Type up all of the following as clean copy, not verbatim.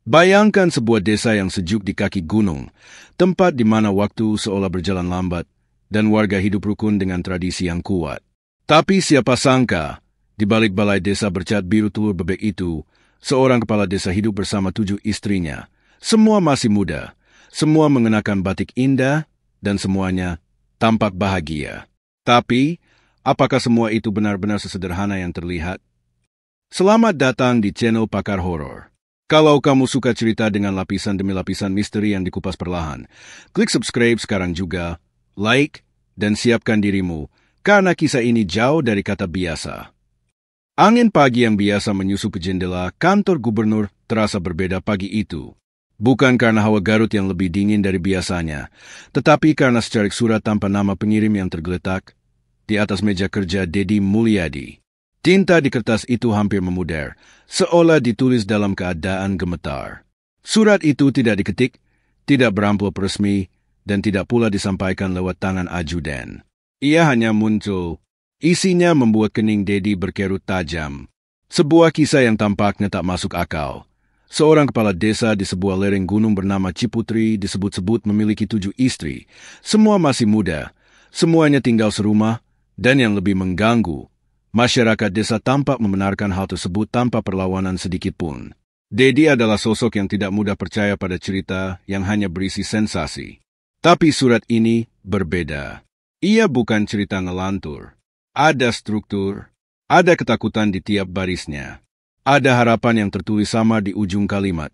Bayangkan sebuah desa yang sejuk di kaki gunung, tempat di mana waktu seolah berjalan lambat, dan warga hidup rukun dengan tradisi yang kuat. Tapi siapa sangka, di balik balai desa bercat biru telur bebek itu, seorang kepala desa hidup bersama 7 istrinya. Semua masih muda, semua mengenakan batik indah, dan semuanya tampak bahagia. Tapi, apakah semua itu benar-benar sesederhana yang terlihat? Selamat datang di channel Pakar Horor. Kalau kamu suka cerita dengan lapisan demi lapisan misteri yang dikupas perlahan, klik subscribe sekarang juga, like, dan siapkan dirimu, karena kisah ini jauh dari kata biasa. Angin pagi yang biasa menyusup ke jendela kantor gubernur terasa berbeda pagi itu. Bukan karena hawa Garut yang lebih dingin dari biasanya, tetapi karena secarik surat tanpa nama pengirim yang tergeletak di atas meja kerja Dedi Mulyadi. Tinta di kertas itu hampir memudar, seolah ditulis dalam keadaan gemetar. Surat itu tidak diketik, tidak beramplop resmi, dan tidak pula disampaikan lewat tangan ajudan. Ia hanya muncul. Isinya membuat kening Dedi berkerut tajam. Sebuah kisah yang tampaknya tak masuk akal. Seorang kepala desa di sebuah lereng gunung bernama Ciputri disebut-sebut memiliki 7 istri. Semua masih muda, semuanya tinggal serumah, dan yang lebih mengganggu, masyarakat desa tampak membenarkan hal tersebut tanpa perlawanan sedikitpun. Dedi adalah sosok yang tidak mudah percaya pada cerita yang hanya berisi sensasi. Tapi surat ini berbeda. Ia bukan cerita ngelantur. Ada struktur, ada ketakutan di tiap barisnya. Ada harapan yang tertulis samar di ujung kalimat,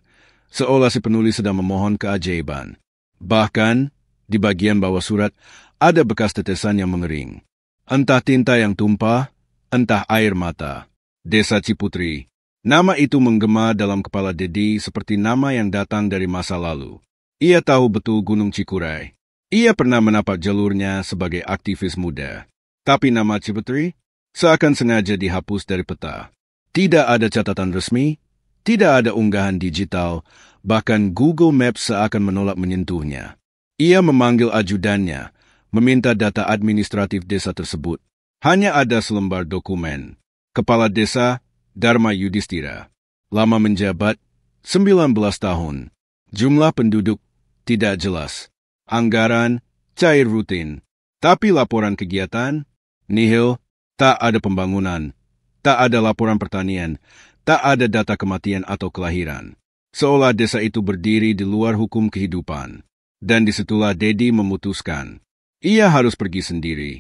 seolah si penulis sedang memohon keajaiban. Bahkan, di bagian bawah surat, ada bekas tetesan yang mengering. Entah tinta yang tumpah, entah air mata. Desa Ciputri. Nama itu menggema dalam kepala Dedi seperti nama yang datang dari masa lalu. Ia tahu betul Gunung Cikuray. Ia pernah menapak jalurnya sebagai aktivis muda. Tapi nama Ciputri seakan sengaja dihapus dari peta. Tidak ada catatan resmi, tidak ada unggahan digital, bahkan Google Maps seakan menolak menyentuhnya. Ia memanggil ajudannya, meminta data administratif desa tersebut. Hanya ada selembar dokumen. Kepala Desa Dharma Yudhistira. Lama menjabat 19 tahun. Jumlah penduduk tidak jelas. Anggaran cair rutin. Tapi laporan kegiatan nihil, tak ada pembangunan, tak ada laporan pertanian, tak ada data kematian atau kelahiran. Seolah desa itu berdiri di luar hukum kehidupan. Dan disitulah Dedi memutuskan. Ia harus pergi sendiri.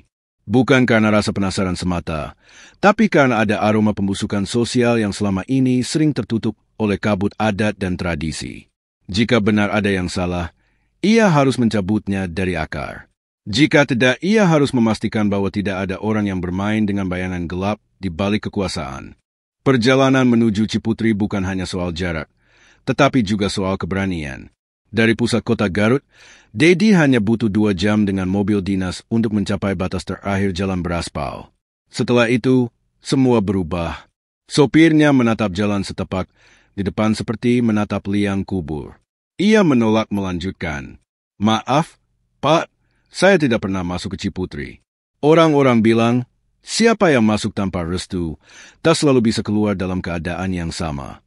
Bukan karena rasa penasaran semata, tapi karena ada aroma pembusukan sosial yang selama ini sering tertutup oleh kabut adat dan tradisi. Jika benar ada yang salah, ia harus mencabutnya dari akar. Jika tidak, ia harus memastikan bahwa tidak ada orang yang bermain dengan bayangan gelap di balik kekuasaan. Perjalanan menuju Ciputri bukan hanya soal jarak, tetapi juga soal keberanian. Dari pusat kota Garut, Dedi hanya butuh 2 jam dengan mobil dinas untuk mencapai batas terakhir jalan beraspal. Setelah itu, semua berubah. Sopirnya menatap jalan setapak di depan seperti menatap liang kubur. Ia menolak melanjutkan. Maaf, Pak, saya tidak pernah masuk ke Ciputri. Orang-orang bilang, siapa yang masuk tanpa restu, tak selalu bisa keluar dalam keadaan yang sama.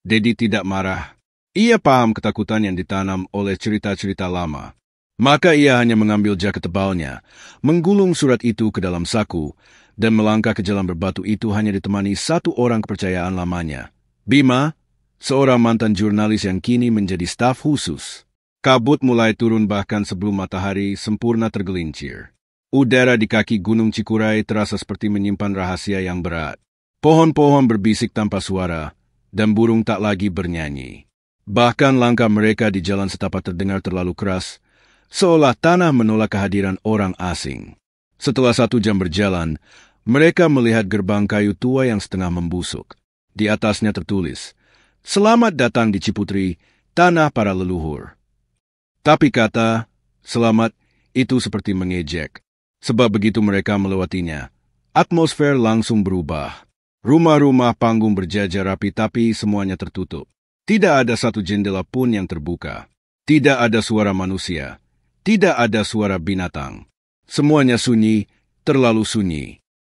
Dedi tidak marah. Ia paham ketakutan yang ditanam oleh cerita-cerita lama. Maka ia hanya mengambil jaket tebalnya, menggulung surat itu ke dalam saku, dan melangkah ke jalan berbatu itu hanya ditemani 1 orang kepercayaan lamanya. Bima, seorang mantan jurnalis yang kini menjadi staf khusus. Kabut mulai turun bahkan sebelum matahari sempurna tergelincir. Udara di kaki Gunung Cikuray terasa seperti menyimpan rahasia yang berat. Pohon-pohon berbisik tanpa suara, dan burung tak lagi bernyanyi. Bahkan langkah mereka di jalan setapak terdengar terlalu keras, seolah tanah menolak kehadiran orang asing. Setelah 1 jam berjalan, mereka melihat gerbang kayu tua yang setengah membusuk. Di atasnya tertulis, "Selamat datang di Ciputri, tanah para leluhur." Tapi kata "selamat" itu seperti mengejek. Sebab begitu mereka melewatinya, atmosfer langsung berubah. Rumah-rumah panggung berjajar rapi tapi semuanya tertutup. Tidak ada satu jendela pun yang terbuka. Tidak ada suara manusia. Tidak ada suara binatang. Semuanya sunyi, terlalu sunyi.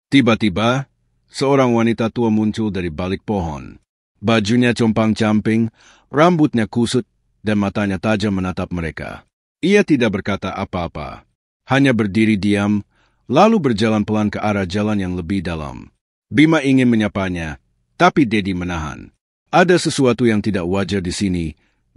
Tiba-tiba, seorang wanita tua muncul dari balik pohon. Bajunya compang-camping, rambutnya kusut, dan matanya tajam menatap mereka. Ia tidak berkata apa-apa, hanya berdiri diam, lalu berjalan pelan ke arah jalan yang lebih dalam. Bima ingin menyapanya, tapi Dedi menahan. Ada sesuatu yang tidak wajar di sini,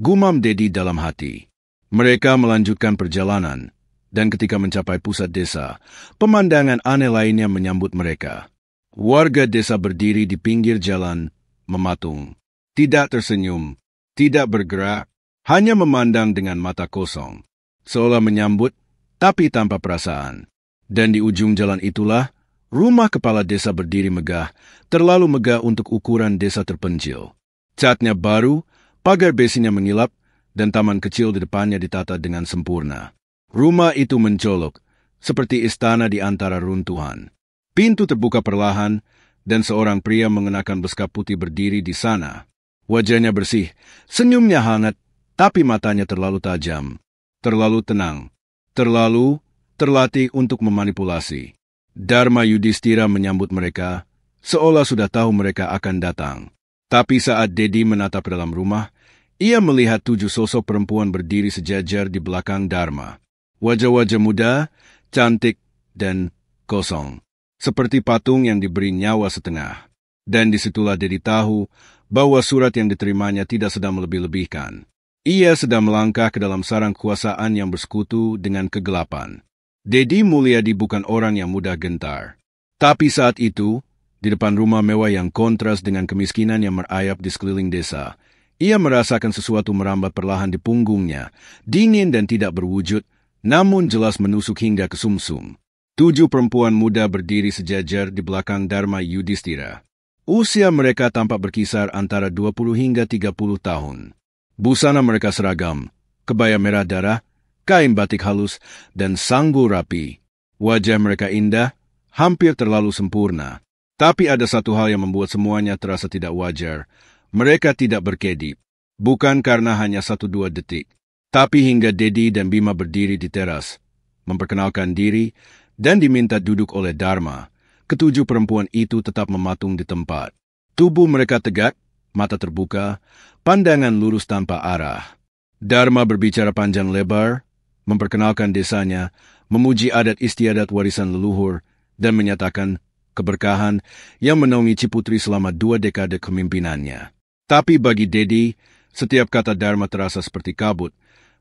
gumam Dedi dalam hati. Mereka melanjutkan perjalanan, dan ketika mencapai pusat desa, pemandangan aneh lainnya menyambut mereka. Warga desa berdiri di pinggir jalan, mematung. Tidak tersenyum, tidak bergerak, hanya memandang dengan mata kosong. Seolah menyambut, tapi tanpa perasaan. Dan di ujung jalan itulah, rumah kepala desa berdiri megah, terlalu megah untuk ukuran desa terpencil. Catnya baru, pagar besinya mengilap, dan taman kecil di depannya ditata dengan sempurna. Rumah itu mencolok, seperti istana di antara runtuhan. Pintu terbuka perlahan, dan seorang pria mengenakan beskap putih berdiri di sana. Wajahnya bersih, senyumnya hangat, tapi matanya terlalu tajam, terlalu tenang, terlalu terlatih untuk memanipulasi. Dharma Yudhistira menyambut mereka, seolah sudah tahu mereka akan datang. Tapi saat Dedi menatap dalam rumah, ia melihat 7 sosok perempuan berdiri sejajar di belakang Dharma. Wajah-wajah muda, cantik, dan kosong. Seperti patung yang diberi nyawa setengah. Dan disitulah Dedi tahu bahwa surat yang diterimanya tidak sedang melebih-lebihkan. Ia sedang melangkah ke dalam sarang kekuasaan yang bersekutu dengan kegelapan. Dedi Mulyadi bukan orang yang mudah gentar. Tapi saat itu, di depan rumah mewah yang kontras dengan kemiskinan yang merayap di sekeliling desa, ia merasakan sesuatu merambat perlahan di punggungnya, dingin dan tidak berwujud, namun jelas menusuk hingga ke sumsum. 7 perempuan muda berdiri sejajar di belakang Dharma Yudhistira. Usia mereka tampak berkisar antara 20 hingga 30 tahun. Busana mereka seragam, kebaya merah darah, kain batik halus, dan sanggul rapi. Wajah mereka indah, hampir terlalu sempurna. Tapi ada satu hal yang membuat semuanya terasa tidak wajar. Mereka tidak berkedip. Bukan karena hanya 1-2 detik. Tapi hingga Dedi dan Bima berdiri di teras, memperkenalkan diri, dan diminta duduk oleh Dharma, ke-7 perempuan itu tetap mematung di tempat. Tubuh mereka tegak, mata terbuka, pandangan lurus tanpa arah. Dharma berbicara panjang lebar, memperkenalkan desanya, memuji adat istiadat warisan leluhur, dan menyatakan keberkahan yang menaungi Ciputri selama 2 dekade kepemimpinannya. Tapi bagi Dedi, setiap kata Dharma terasa seperti kabut,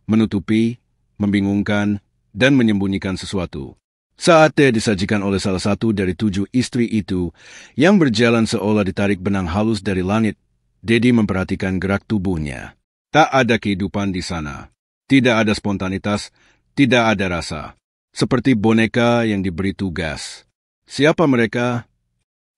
menutupi, membingungkan, dan menyembunyikan sesuatu. Saatnya disajikan oleh salah satu dari 7 istri itu, yang berjalan seolah ditarik benang halus dari langit. Dedi memperhatikan gerak tubuhnya. Tak ada kehidupan di sana. Tidak ada spontanitas, tidak ada rasa. Seperti boneka yang diberi tugas. Siapa mereka?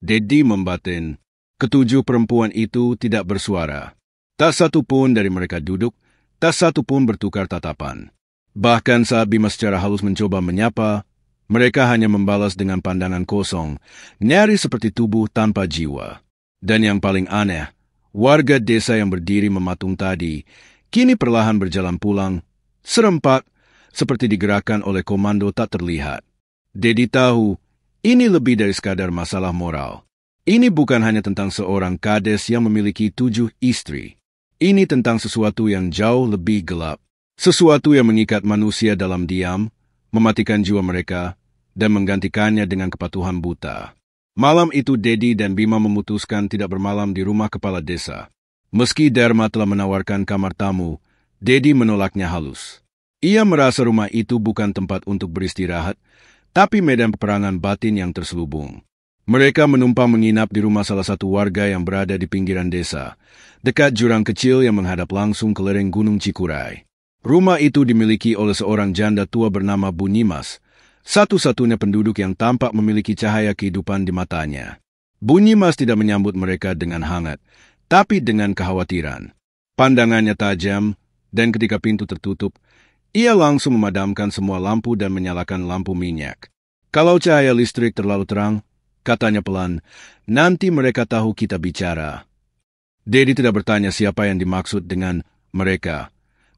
Dedi membatin. Ke-7 perempuan itu tidak bersuara. Tak satu pun dari mereka duduk, tak satu pun bertukar tatapan. Bahkan saat Bima secara halus mencoba menyapa, mereka hanya membalas dengan pandangan kosong, nyaris seperti tubuh tanpa jiwa. Dan yang paling aneh, warga desa yang berdiri mematung tadi, kini perlahan berjalan pulang, serempak, seperti digerakkan oleh komando tak terlihat. Dedi tahu, ini lebih dari sekadar masalah moral. Ini bukan hanya tentang seorang kades yang memiliki 7 istri. Ini tentang sesuatu yang jauh lebih gelap. Sesuatu yang mengikat manusia dalam diam, mematikan jiwa mereka, dan menggantikannya dengan kepatuhan buta. Malam itu Dedi dan Bima memutuskan tidak bermalam di rumah kepala desa. Meski Dharma telah menawarkan kamar tamu, Dedi menolaknya halus. Ia merasa rumah itu bukan tempat untuk beristirahat, tapi medan peperangan batin yang terselubung. Mereka menumpang menginap di rumah salah satu warga yang berada di pinggiran desa, dekat jurang kecil yang menghadap langsung ke lereng Gunung Cikuray. Rumah itu dimiliki oleh seorang janda tua bernama Bunyimas, satu-satunya penduduk yang tampak memiliki cahaya kehidupan di matanya. Bunyimas tidak menyambut mereka dengan hangat, tapi dengan kekhawatiran. Pandangannya tajam, dan ketika pintu tertutup, ia langsung memadamkan semua lampu dan menyalakan lampu minyak. Kalau cahaya listrik terlalu terang, katanya pelan, nanti mereka tahu kita bicara. Dedi tidak bertanya siapa yang dimaksud dengan mereka,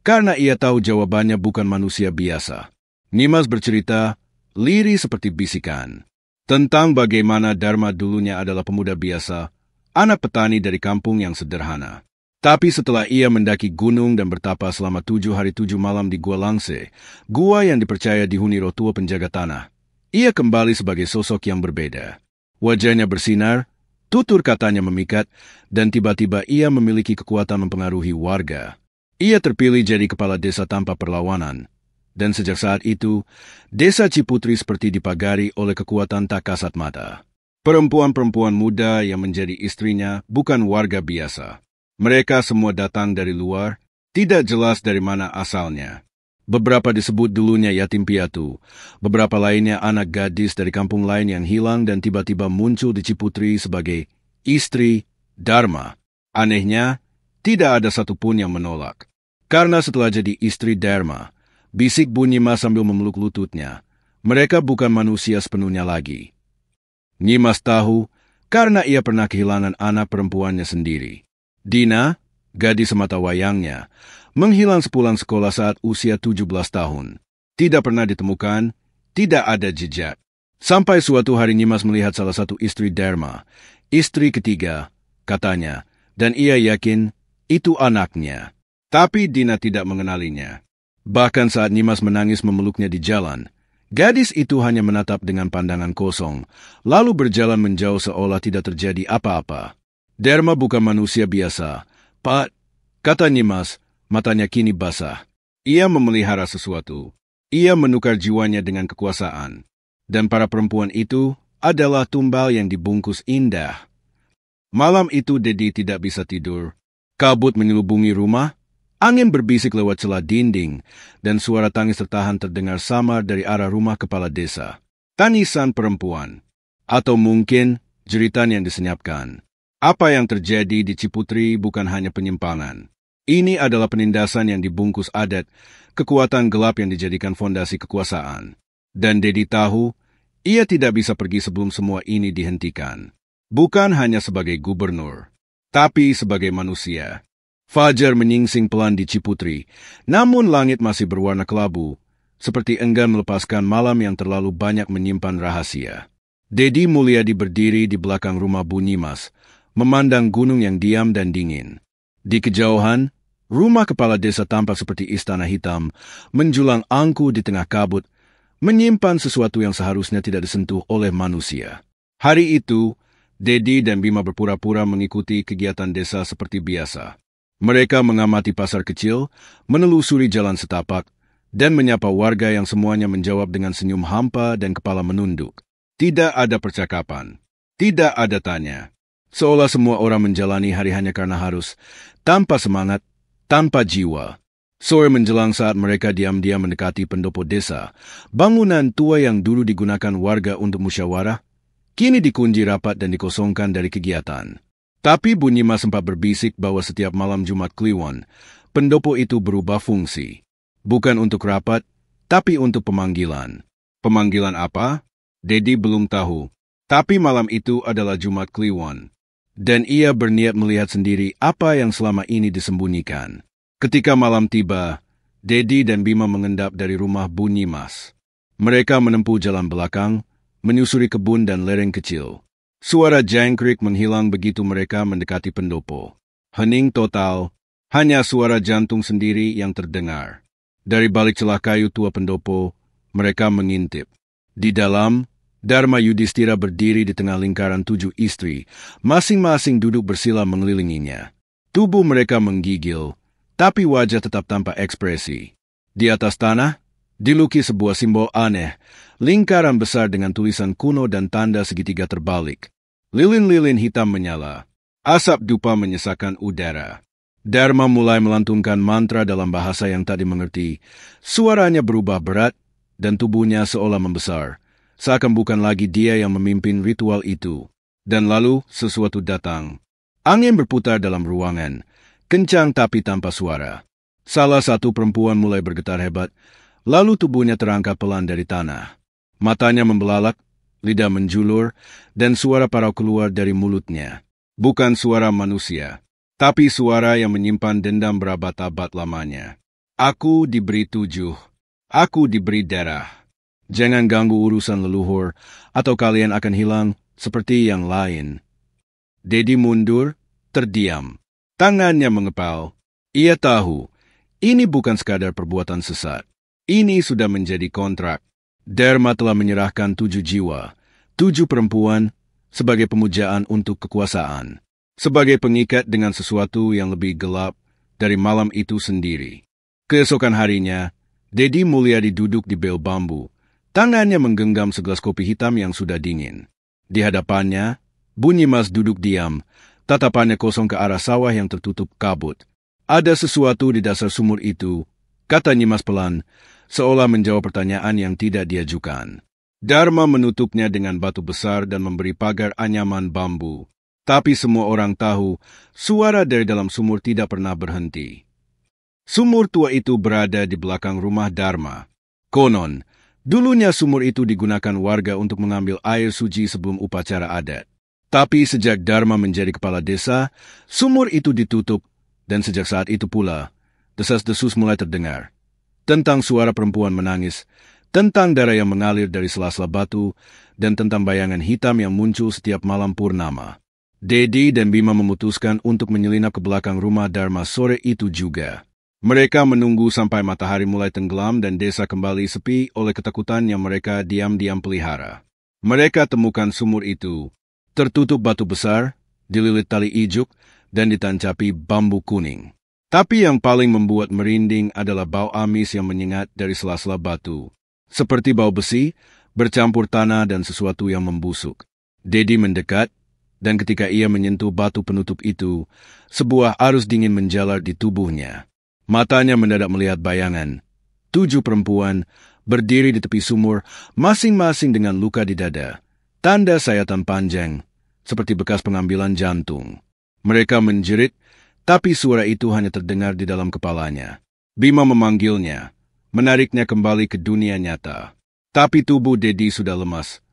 karena ia tahu jawabannya bukan manusia biasa. Nimas bercerita, lirih seperti bisikan, tentang bagaimana Dharma dulunya adalah pemuda biasa, anak petani dari kampung yang sederhana. Tapi setelah ia mendaki gunung dan bertapa selama 7 hari 7 malam di Gua Langse, gua yang dipercaya dihuni roh tua penjaga tanah, ia kembali sebagai sosok yang berbeda. Wajahnya bersinar, tutur katanya memikat, dan tiba-tiba ia memiliki kekuatan mempengaruhi warga. Ia terpilih jadi kepala desa tanpa perlawanan. Dan sejak saat itu, desa Ciputri seperti dipagari oleh kekuatan tak kasat mata. Perempuan-perempuan muda yang menjadi istrinya bukan warga biasa. Mereka semua datang dari luar, tidak jelas dari mana asalnya. Beberapa disebut dulunya yatim piatu, beberapa lainnya anak gadis dari kampung lain yang hilang dan tiba-tiba muncul di Ciputri sebagai istri Dharma. Anehnya, tidak ada satupun yang menolak. Karena setelah jadi istri Dharma, bisik Bunyimas sambil memeluk lututnya, mereka bukan manusia sepenuhnya lagi. Nyimas tahu, karena ia pernah kehilangan anak perempuannya sendiri. Dina, gadis semata wayangnya, menghilang sepulang sekolah saat usia 17 tahun. Tidak pernah ditemukan, tidak ada jejak. Sampai suatu hari Nyimas melihat salah satu istri Dharma, istri ketiga, katanya, dan ia yakin itu anaknya. Tapi Dina tidak mengenalinya. Bahkan saat Nyimas menangis memeluknya di jalan, gadis itu hanya menatap dengan pandangan kosong, lalu berjalan menjauh seolah tidak terjadi apa-apa. Dharma bukan manusia biasa, Pak, kata Nyimas, matanya kini basah. Ia memelihara sesuatu. Ia menukar jiwanya dengan kekuasaan. Dan para perempuan itu adalah tumbal yang dibungkus indah. Malam itu Dedi tidak bisa tidur. Kabut menyelubungi rumah, angin berbisik lewat celah dinding, dan suara tangis tertahan terdengar samar dari arah rumah kepala desa. Tangisan perempuan. Atau mungkin jeritan yang disenyapkan. Apa yang terjadi di Ciputri bukan hanya penyimpangan. Ini adalah penindasan yang dibungkus adat, kekuatan gelap yang dijadikan fondasi kekuasaan. Dan Dedi tahu, ia tidak bisa pergi sebelum semua ini dihentikan. Bukan hanya sebagai gubernur, tapi sebagai manusia. Fajar menyingsing pelan di Ciputri, namun langit masih berwarna kelabu, seperti enggan melepaskan malam yang terlalu banyak menyimpan rahasia. Dedi Mulyadi berdiri di belakang rumah Bunyimas, memandang gunung yang diam dan dingin. Di kejauhan, rumah kepala desa tampak seperti istana hitam, menjulang angku di tengah kabut, menyimpan sesuatu yang seharusnya tidak disentuh oleh manusia. Hari itu, Dedi dan Bima berpura-pura mengikuti kegiatan desa seperti biasa. Mereka mengamati pasar kecil, menelusuri jalan setapak, dan menyapa warga yang semuanya menjawab dengan senyum hampa dan kepala menunduk. Tidak ada percakapan. Tidak ada tanya. Seolah semua orang menjalani hari hanya karena harus, tanpa semangat, tanpa jiwa. Sore menjelang saat mereka diam-diam mendekati pendopo desa, bangunan tua yang dulu digunakan warga untuk musyawarah, kini dikunci rapat dan dikosongkan dari kegiatan. Tapi Bunyimas sempat berbisik bahwa setiap malam Jumat Kliwon, pendopo itu berubah fungsi. Bukan untuk rapat, tapi untuk pemanggilan. Pemanggilan apa? Dedi belum tahu. Tapi malam itu adalah Jumat Kliwon. Dan ia berniat melihat sendiri apa yang selama ini disembunyikan. Ketika malam tiba, Dedi dan Bima mengendap dari rumah Bunyimas. Mereka menempuh jalan belakang, menyusuri kebun dan lereng kecil. Suara jangkrik menghilang begitu mereka mendekati pendopo. Hening total, hanya suara jantung sendiri yang terdengar. Dari balik celah kayu tua pendopo, mereka mengintip. Di dalam, Dharma Yudhistira berdiri di tengah lingkaran 7 istri, masing-masing duduk bersila mengelilinginya. Tubuh mereka menggigil, tapi wajah tetap tanpa ekspresi. Di atas tanah, dilukis sebuah simbol aneh, lingkaran besar dengan tulisan kuno dan tanda segitiga terbalik. Lilin-lilin hitam menyala, asap dupa menyesakan udara. Dharma mulai melantunkan mantra dalam bahasa yang tak dimengerti. Suaranya berubah berat, dan tubuhnya seolah membesar. Seakan bukan lagi dia yang memimpin ritual itu. Dan lalu sesuatu datang. Angin berputar dalam ruangan, kencang tapi tanpa suara. Salah satu perempuan mulai bergetar hebat, lalu tubuhnya terangkat pelan dari tanah. Matanya membelalak, lidah menjulur, dan suara parau keluar dari mulutnya. Bukan suara manusia, tapi suara yang menyimpan dendam berabad-abad lamanya. Aku diberi 7. Aku diberi darah. Jangan ganggu urusan leluhur, atau kalian akan hilang seperti yang lain. Dedi mundur, terdiam. Tangannya mengepal. Ia tahu, ini bukan sekadar perbuatan sesat. Ini sudah menjadi kontrak. Dharma telah menyerahkan 7 jiwa, 7 perempuan, sebagai pemujaan untuk kekuasaan. Sebagai pengikat dengan sesuatu yang lebih gelap dari malam itu sendiri. Keesokan harinya, Dedi Mulyadi duduk di bel bambu. Tangannya menggenggam segelas kopi hitam yang sudah dingin. Di hadapannya, Bunyimas duduk diam, tatapannya kosong ke arah sawah yang tertutup kabut. Ada sesuatu di dasar sumur itu, kata Nyimas pelan, seolah menjawab pertanyaan yang tidak diajukan. Dharma menutupnya dengan batu besar dan memberi pagar anyaman bambu. Tapi semua orang tahu, suara dari dalam sumur tidak pernah berhenti. Sumur tua itu berada di belakang rumah Dharma. Konon, dulunya sumur itu digunakan warga untuk mengambil air suci sebelum upacara adat. Tapi sejak Dharma menjadi kepala desa, sumur itu ditutup, dan sejak saat itu pula, desas-desus mulai terdengar. Tentang suara perempuan menangis, tentang darah yang mengalir dari sela-sela batu, dan tentang bayangan hitam yang muncul setiap malam purnama. Dedi dan Bima memutuskan untuk menyelinap ke belakang rumah Dharma sore itu juga. Mereka menunggu sampai matahari mulai tenggelam dan desa kembali sepi oleh ketakutan yang mereka diam-diam pelihara. Mereka temukan sumur itu, tertutup batu besar, dililit tali ijuk, dan ditancapi bambu kuning. Tapi yang paling membuat merinding adalah bau amis yang menyengat dari sela-sela batu. Seperti bau besi, bercampur tanah dan sesuatu yang membusuk. Dedi mendekat, dan ketika ia menyentuh batu penutup itu, sebuah arus dingin menjalar di tubuhnya. Matanya mendadak melihat bayangan. 7 perempuan berdiri di tepi sumur, masing-masing dengan luka di dada. Tanda sayatan panjang, seperti bekas pengambilan jantung. Mereka menjerit, tapi suara itu hanya terdengar di dalam kepalanya. Bima memanggilnya, menariknya kembali ke dunia nyata. Tapi tubuh Dedi sudah lemas.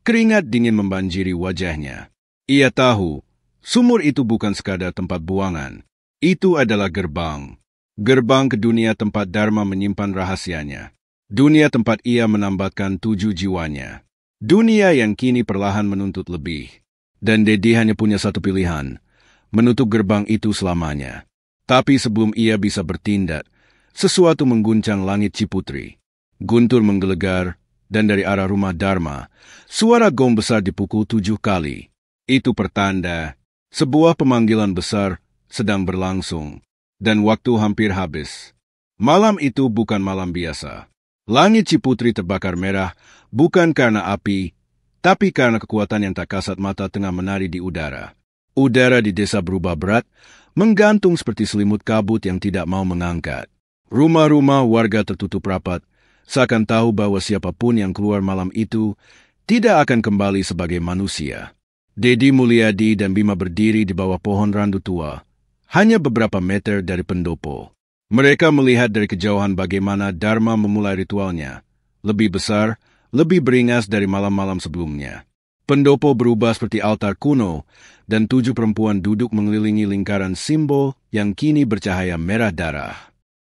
Keringat dingin membanjiri wajahnya. Ia tahu, sumur itu bukan sekadar tempat buangan. Itu adalah gerbang. Gerbang ke dunia tempat Dharma menyimpan rahasianya. Dunia tempat ia menambatkan 7 jiwanya. Dunia yang kini perlahan menuntut lebih. Dan Dedi hanya punya satu pilihan, menutup gerbang itu selamanya. Tapi sebelum ia bisa bertindak, sesuatu mengguncang langit Ciputri. Guntur menggelegar, dan dari arah rumah Dharma, suara gong besar dipukul 7 kali. Itu pertanda, sebuah pemanggilan besar sedang berlangsung. Dan waktu hampir habis. Malam itu bukan malam biasa. Langit Ciputri terbakar merah, bukan karena api, tapi karena kekuatan yang tak kasat mata tengah menari di udara. Udara di desa berubah berat, menggantung seperti selimut kabut yang tidak mau mengangkat. Rumah-rumah warga tertutup rapat, seakan tahu bahwa siapapun yang keluar malam itu tidak akan kembali sebagai manusia. Dedi Mulyadi dan Bima berdiri di bawah pohon randu tua, hanya beberapa meter dari pendopo. Mereka melihat dari kejauhan bagaimana Dharma memulai ritualnya. Lebih besar, lebih beringas dari malam-malam sebelumnya. Pendopo berubah seperti altar kuno, dan 7 perempuan duduk mengelilingi lingkaran simbol yang kini bercahaya merah darah.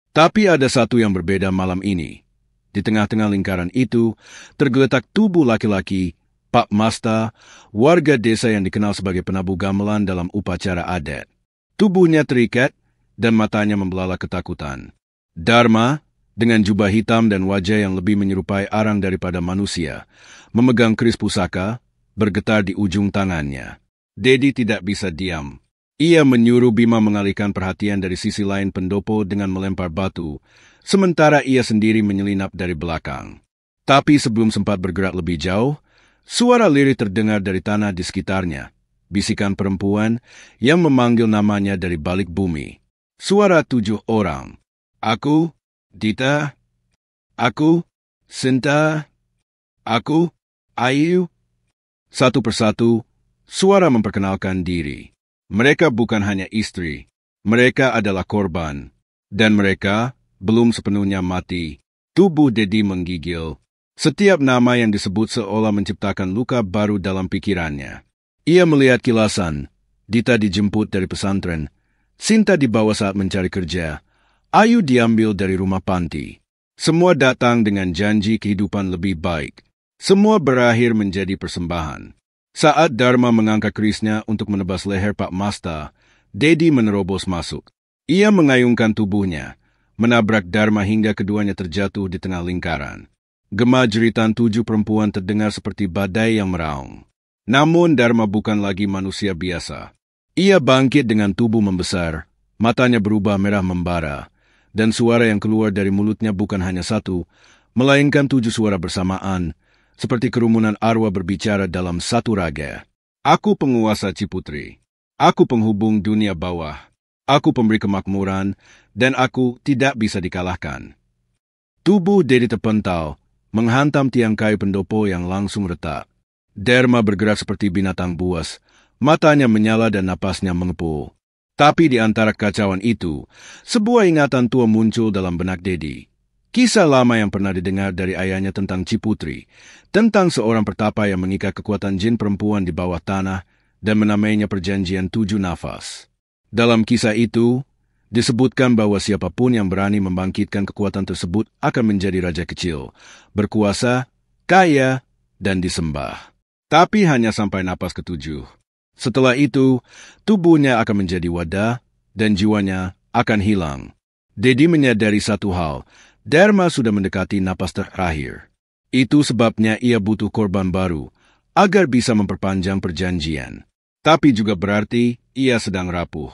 Tapi ada satu yang berbeda malam ini. Di tengah-tengah lingkaran itu, tergeletak tubuh laki-laki, Pak Masta, warga desa yang dikenal sebagai penabuh gamelan dalam upacara adat. Tubuhnya terikat, dan matanya membelalak ketakutan. Dharma, dengan jubah hitam dan wajah yang lebih menyerupai arang daripada manusia, memegang keris pusaka, bergetar di ujung tangannya. Dedi tidak bisa diam. Ia menyuruh Bima mengalihkan perhatian dari sisi lain pendopo dengan melempar batu, sementara ia sendiri menyelinap dari belakang. Tapi sebelum sempat bergerak lebih jauh, suara lirih terdengar dari tanah di sekitarnya. Bisikan perempuan yang memanggil namanya dari balik bumi. Suara 7 orang. Aku, Dita. Aku, Sinta. Aku, Ayu. Satu persatu, suara memperkenalkan diri. Mereka bukan hanya istri. Mereka adalah korban. Dan mereka belum sepenuhnya mati. Tubuh Dedi menggigil. Setiap nama yang disebut seolah menciptakan luka baru dalam pikirannya. Ia melihat kilasan. Dita dijemput dari pesantren. Sinta dibawa saat mencari kerja. Ayu diambil dari rumah panti. Semua datang dengan janji kehidupan lebih baik. Semua berakhir menjadi persembahan. Saat Dharma mengangkat kerisnya untuk menebas leher Pak Masta, Dedi menerobos masuk. Ia mengayungkan tubuhnya, menabrak Dharma hingga keduanya terjatuh di tengah lingkaran. Gema jeritan 7 perempuan terdengar seperti badai yang meraung. Namun Dharma bukan lagi manusia biasa. Ia bangkit dengan tubuh membesar, matanya berubah merah membara, dan suara yang keluar dari mulutnya bukan hanya satu, melainkan 7 suara bersamaan, seperti kerumunan arwah berbicara dalam satu raga. Aku penguasa Ciputri. Aku penghubung dunia bawah. Aku pemberi kemakmuran, dan aku tidak bisa dikalahkan. Tubuh Dedi terpental, menghantam tiang kayu pendopo yang langsung retak. Dharma bergerak seperti binatang buas, matanya menyala dan napasnya mengepul. Tapi di antara kacauan itu, sebuah ingatan tua muncul dalam benak Dedi. Kisah lama yang pernah didengar dari ayahnya tentang Ciputri, tentang seorang pertapa yang mengikat kekuatan jin perempuan di bawah tanah dan menamainya perjanjian 7 nafas. Dalam kisah itu, disebutkan bahwa siapapun yang berani membangkitkan kekuatan tersebut akan menjadi raja kecil, berkuasa, kaya, dan disembah. Tapi hanya sampai napas ke-7. Setelah itu, tubuhnya akan menjadi wadah dan jiwanya akan hilang. Dedi menyadari satu hal, Dharma sudah mendekati napas terakhir. Itu sebabnya ia butuh korban baru, agar bisa memperpanjang perjanjian. Tapi juga berarti ia sedang rapuh.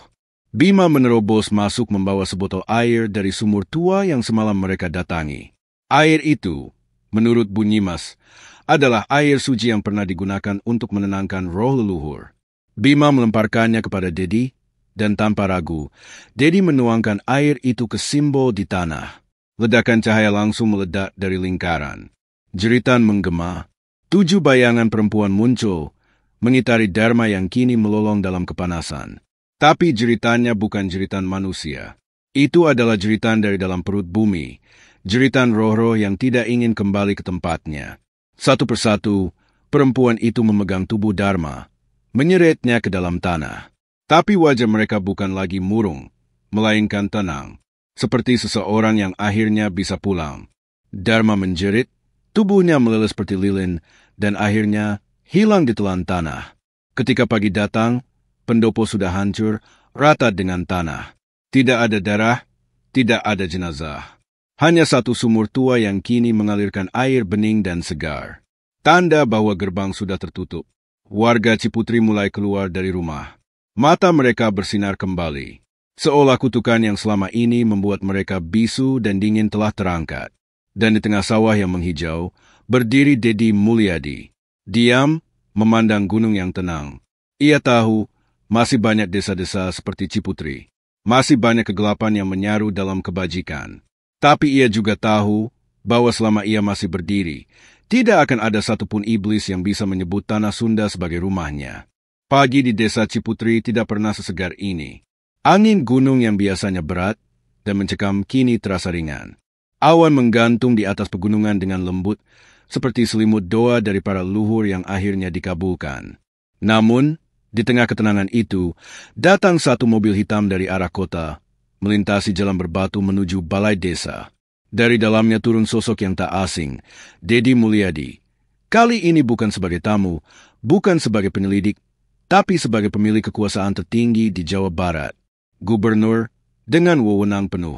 Bima menerobos masuk membawa sebotol air dari sumur tua yang semalam mereka datangi. Air itu, menurut Bunyimas, adalah air suci yang pernah digunakan untuk menenangkan roh leluhur. Bima melemparkannya kepada Dedi, dan tanpa ragu, Dedi menuangkan air itu ke simbol di tanah. Ledakan cahaya langsung meledak dari lingkaran. Jeritan menggema. 7 bayangan perempuan muncul, mengitari Dharma yang kini melolong dalam kepanasan. Tapi jeritannya bukan jeritan manusia. Itu adalah jeritan dari dalam perut bumi, jeritan roh-roh yang tidak ingin kembali ke tempatnya. Satu persatu, perempuan itu memegang tubuh Dharma, menyeretnya ke dalam tanah. Tapi wajah mereka bukan lagi murung, melainkan tenang, seperti seseorang yang akhirnya bisa pulang. Dharma menjerit, tubuhnya meleleh seperti lilin, dan akhirnya hilang di telan tanah. Ketika pagi datang, pendopo sudah hancur, rata dengan tanah. Tidak ada darah, tidak ada jenazah. Hanya satu sumur tua yang kini mengalirkan air bening dan segar. Tanda bahwa gerbang sudah tertutup. Warga Ciputri mulai keluar dari rumah. Mata mereka bersinar kembali. Seolah kutukan yang selama ini membuat mereka bisu dan dingin telah terangkat. Dan di tengah sawah yang menghijau, berdiri Dedi Mulyadi. Diam, memandang gunung yang tenang. Ia tahu, masih banyak desa-desa seperti Ciputri. Masih banyak kegelapan yang menyaru dalam kebajikan. Tapi ia juga tahu bahwa selama ia masih berdiri, tidak akan ada satupun iblis yang bisa menyebut tanah Sunda sebagai rumahnya. Pagi di desa Ciputri tidak pernah sesegar ini. Angin gunung yang biasanya berat dan mencekam kini terasa ringan. Awan menggantung di atas pegunungan dengan lembut, seperti selimut doa dari para leluhur yang akhirnya dikabulkan. Namun, di tengah ketenangan itu, datang satu mobil hitam dari arah kota, melintasi jalan berbatu menuju balai desa. Dari dalamnya turun sosok yang tak asing, Dedi Mulyadi. Kali ini bukan sebagai tamu, bukan sebagai penyelidik, tapi sebagai pemilik kekuasaan tertinggi di Jawa Barat. Gubernur dengan wewenang penuh.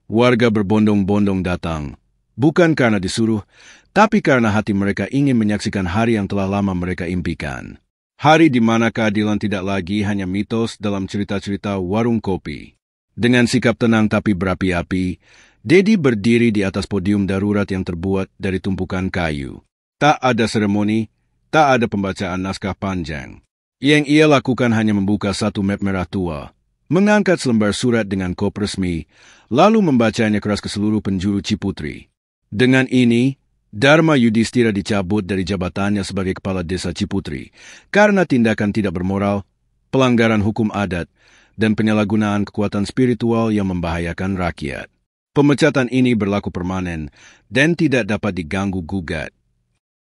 Warga berbondong-bondong datang, bukan karena disuruh, tapi karena hati mereka ingin menyaksikan hari yang telah lama mereka impikan. Hari di mana keadilan tidak lagi hanya mitos dalam cerita-cerita warung kopi. Dengan sikap tenang tapi berapi-api, Dedi berdiri di atas podium darurat yang terbuat dari tumpukan kayu. Tak ada seremoni, tak ada pembacaan naskah panjang. Yang ia lakukan hanya membuka satu map merah tua, mengangkat selembar surat dengan kop resmi, lalu membacanya keras ke seluruh penjuru Ciputri. Dengan ini, Dharma Yudhistira dicabut dari jabatannya sebagai kepala desa Ciputri karena tindakan tidak bermoral, pelanggaran hukum adat, dan penyalahgunaan kekuatan spiritual yang membahayakan rakyat. Pemecatan ini berlaku permanen dan tidak dapat diganggu-gugat.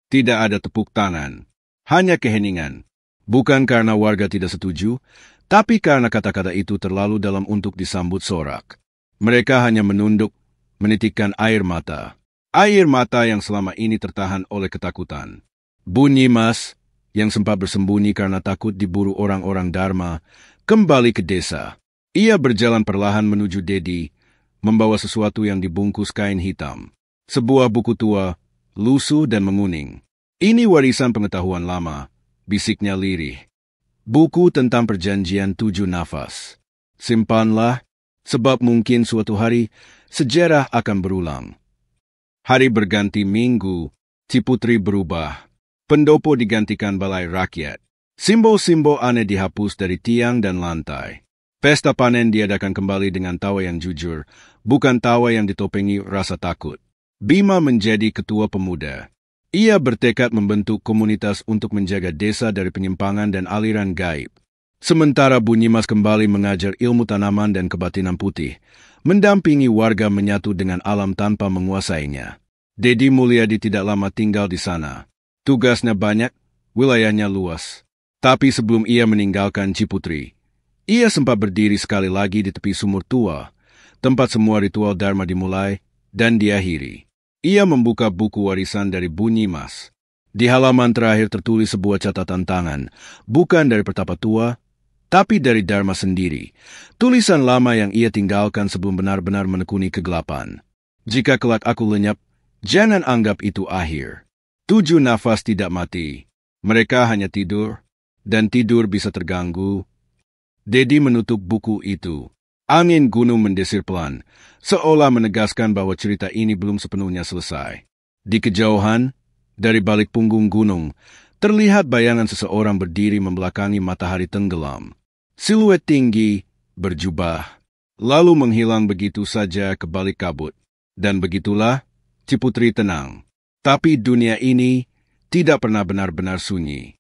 Tidak ada tepuk tangan, hanya keheningan. Bukan karena warga tidak setuju, tapi karena kata-kata itu terlalu dalam untuk disambut sorak. Mereka hanya menunduk, menitikkan air mata. Air mata yang selama ini tertahan oleh ketakutan. Bunyimas, yang sempat bersembunyi karena takut diburu orang-orang Dharma, kembali ke desa. Ia berjalan perlahan menuju Dedi, membawa sesuatu yang dibungkus kain hitam. Sebuah buku tua, lusuh dan menguning. Ini warisan pengetahuan lama, bisiknya lirih. Buku tentang perjanjian 7 nafas. Simpanlah, sebab mungkin suatu hari sejarah akan berulang. Hari berganti minggu, Ciputri berubah. Pendopo digantikan balai rakyat. Simbol-simbol aneh dihapus dari tiang dan lantai. Pesta panen diadakan kembali dengan tawa yang jujur, bukan tawa yang ditopengi rasa takut. Bima menjadi ketua pemuda. Ia bertekad membentuk komunitas untuk menjaga desa dari penyimpangan dan aliran gaib. Sementara Bunyimas kembali mengajar ilmu tanaman dan kebatinan putih, mendampingi warga menyatu dengan alam tanpa menguasainya. Dedi Mulyadi tidak lama tinggal di sana. Tugasnya banyak, wilayahnya luas. Tapi sebelum ia meninggalkan Ciputri, ia sempat berdiri sekali lagi di tepi sumur tua, tempat semua ritual Dharma dimulai dan diakhiri. Ia membuka buku warisan dari Bunyimas. Di halaman terakhir tertulis sebuah catatan tangan, bukan dari Pertapa Tua, tapi dari Dharma sendiri. Tulisan lama yang ia tinggalkan sebelum benar-benar menekuni kegelapan. Jika kelak aku lenyap, jangan anggap itu akhir. 7 nafas tidak mati. Mereka hanya tidur, dan tidur bisa terganggu. Dedi menutup buku itu. Angin gunung mendesir pelan, seolah menegaskan bahwa cerita ini belum sepenuhnya selesai. Di kejauhan, dari balik punggung gunung, terlihat bayangan seseorang berdiri membelakangi matahari tenggelam. Siluet tinggi, berjubah, lalu menghilang begitu saja ke balik kabut. Dan begitulah, Ciputri tenang. Tapi dunia ini tidak pernah benar-benar sunyi.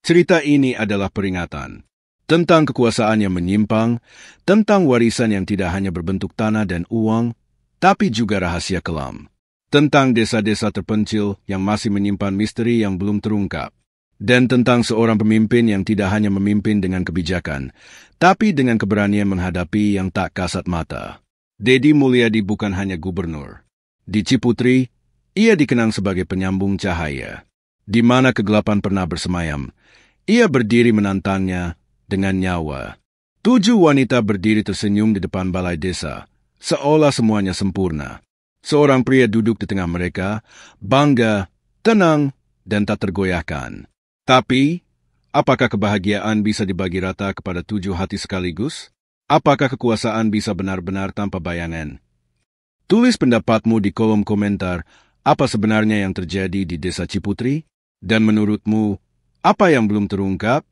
Cerita ini adalah peringatan tentang kekuasaan yang menyimpang, tentang warisan yang tidak hanya berbentuk tanah dan uang, tapi juga rahasia kelam, tentang desa-desa terpencil yang masih menyimpan misteri yang belum terungkap, dan tentang seorang pemimpin yang tidak hanya memimpin dengan kebijakan, tapi dengan keberanian menghadapi yang tak kasat mata. Dedi Mulyadi bukan hanya gubernur. Di Ciputri, ia dikenang sebagai penyambung cahaya. Di mana kegelapan pernah bersemayam, ia berdiri menantangnya dengan nyawa. 7 wanita berdiri tersenyum di depan balai desa, seolah semuanya sempurna. Seorang pria duduk di tengah mereka, bangga, tenang, dan tak tergoyahkan. Tapi, apakah kebahagiaan bisa dibagi rata kepada 7 hati sekaligus? Apakah kekuasaan bisa benar-benar tanpa bayangan? Tulis pendapatmu di kolom komentar apa sebenarnya yang terjadi di desa Ciputri, dan menurutmu, apa yang belum terungkap?